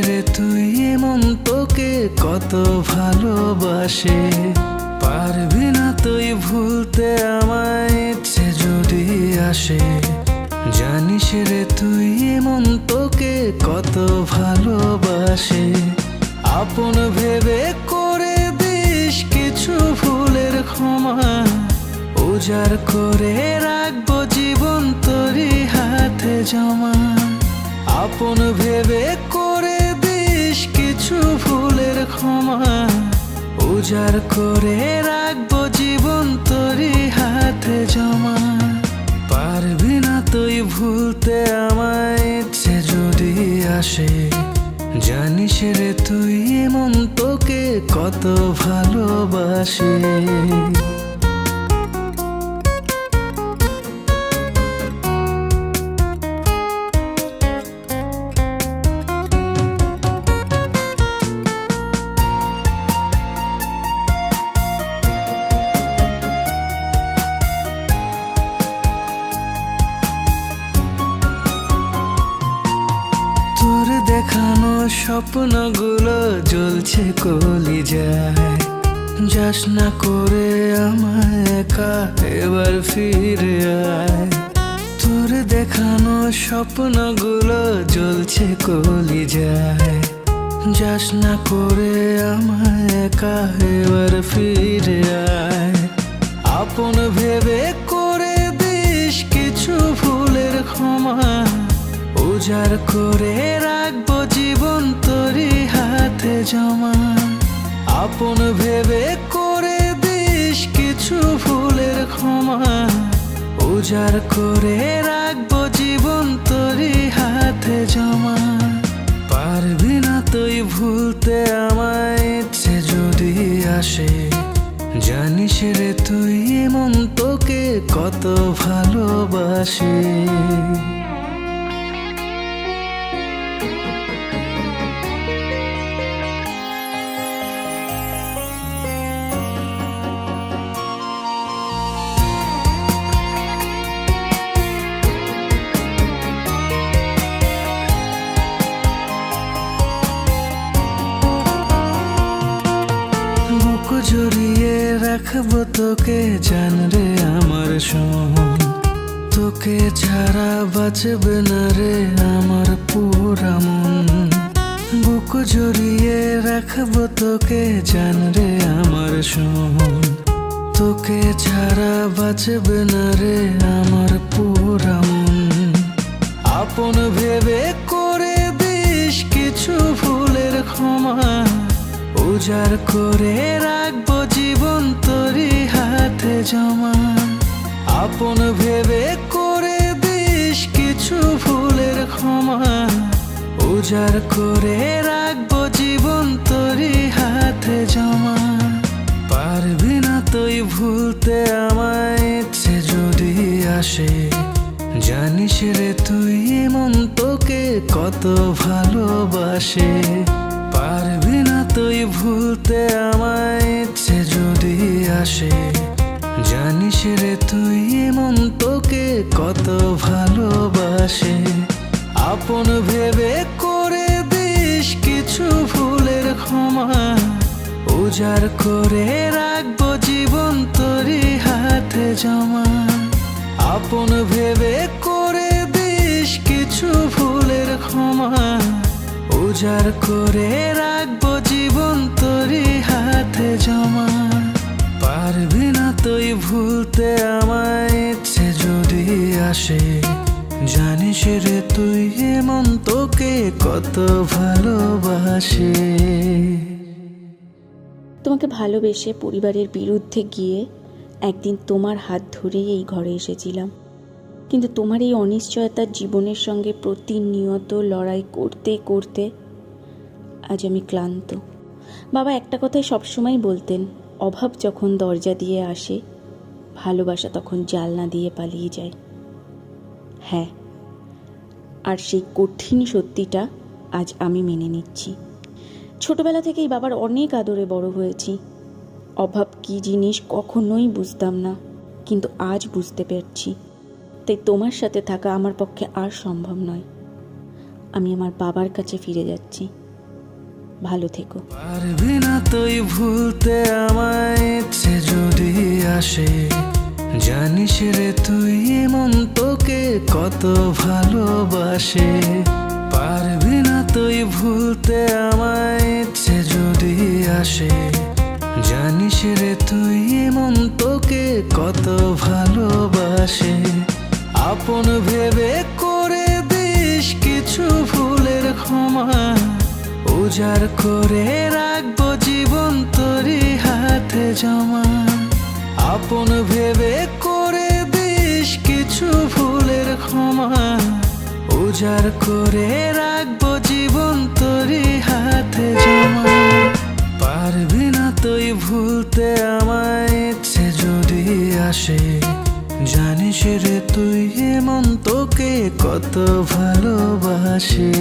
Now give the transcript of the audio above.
রে তুই এমন তোকে কত ভালোবাসে, পারবি না তুই ভুলতে আমায় ইচ্ছে যদি আসে। জানিস রে তুই এমন তোকে কত ভালোবাসে, আপন ভেবে করে দিস কিছু ভুলের ক্ষমা, উজাড় করে রাখবো জীবন তোরই হাতে জমা। আপন ভেবে করে দিস কিছু ভুলের ক্ষমা, উজাড় করে রাখবো জীবন তোরই হাতে জমা। পারবি না তুই ভুলতে আমায় ইচ্ছে যদি আসে, জানিস রে তুই এমন তোকে কত ভালোবাসে। তোর দেখানো স্বপ্নগুলো জ্বলছে কলিজায়, যাস না করে আমায় একা এবার ফিরে আয়। তোর দেখানো স্বপ্নগুলো জ্বলছে কলিজায়, যাস না করে আমায় একা এবার ফিরে আয়। আপন ভেবে করে দিস কিছু ভুলের ক্ষমা, উজাড় করে রাখবো জীবন তোরই হাতে জমা। আপন ভেবে করে দিস কিছু ভুলের ক্ষমা, উজাড় করে রাখবো জীবন তোরই হাতে জমা। পারবি না তুই ভুলতে আমায় ইচ্ছে যদি আসে, জানিস রে তুই এমন তোকে কত ভালোবাসে। জড়িয়ে রাখবো তোকে জান রে আমার সোন, তোকে ছাড়া বাঁচবে না রে আমার পুরা মন। বুক জড়িয়ে রাখবো তোকে জান রে আমার সোন, তোকে ছাড়া বাঁচবে না রে আমার পুরা মন। আপন ভেবে করে দিস কিছু ভুলের ক্ষমা, উজাড় করে রাখবো জীবন তোরই হাতে জমা। আপন ভেবে করে দিস কিছু ভুলের ক্ষমা, উজাড় করে রাখবো জীবন তোরই হাতে জমা। পারবি না তুই ভুলতে আমায় ইচ্ছে যদি আসে, জানিস রে তুই এমন তোকে কত ভালোবাসে। পারবি না তুই ভুলতে আমায় ইচ্ছে যদি আসে, জানিস রে তুই এমন তোকে কত ভালোবাসে। আপন ভেবে করে দিস কিছু ভুলের ক্ষমা, উজাড় করে রাখবো জীবন তোরই হাতে জমা। আপন ভেবে করে দিস কিছু ভুলের ক্ষমা, উজাড় করে রাখবো জীবন তোরই হাতে জমা। পারবি না তুই ভুলতে আমায় ইচ্ছে যদি আসে, জানিস রে তুই এমন তোকে কত ভালোবাসে। তোমাকে ভালোবেসে পরিবারের বিরুদ্ধে গিয়ে একদিন তোমার হাত ধরেই এই ঘরে এসেছিলাম, কিন্তু তোমার এই অনিশ্চয়তার জীবনের সঙ্গে প্রতিনিয়ত লড়াই করতে করতে আজ আমি ক্লান্ত। বাবা একটা কথাই সবসময় বলতেন, অভাব যখন দরজা দিয়ে আসে, ভালোবাসা তখন জানলা দিয়ে পালিয়ে যায়। হ্যাঁ, আর সেই কঠিন সত্যিটা আজ আমি মেনে নিচ্ছি। ছোটবেলা থেকেই বাবার অনেক আদরে বড় হয়েছি। অভাব কী জিনিস কখনোই বুঝতাম না, কিন্তু আজ বুঝতে পারছি। তাই তোমার সাথে থাকা আমার পক্ষে আর সম্ভব নয়। আমি আমার বাবার কাছে ফিরে যাচ্ছি। ভালো থেকো। পারবি না তুই ভুলতে আমায়, ইচ্ছে যদি আসে, জানিস রে তুই এমন তোকে কত ভালোবাসে। পারবি না তুই ভুলতে আমায়, ইচ্ছে যদি আসে, জানিস রে তুই এমন তোকে কত ভালোবাসে। আপন ভেবে করে দিস কিছু ভুলের ক্ষমা, উজাড় করে রাখবো জীবন তোরই হাতে জমা। আপন ভেবে করে দিস কিছু ভুলের ক্ষমা, উজাড় করে রাখবো জীবন তোরই হাতে জমা। পারবি না তুই ভুলতে আমায়, ইচ্ছে যদি আসে, জানিস রে তুই এমন তোকে কত ভালোবাসে।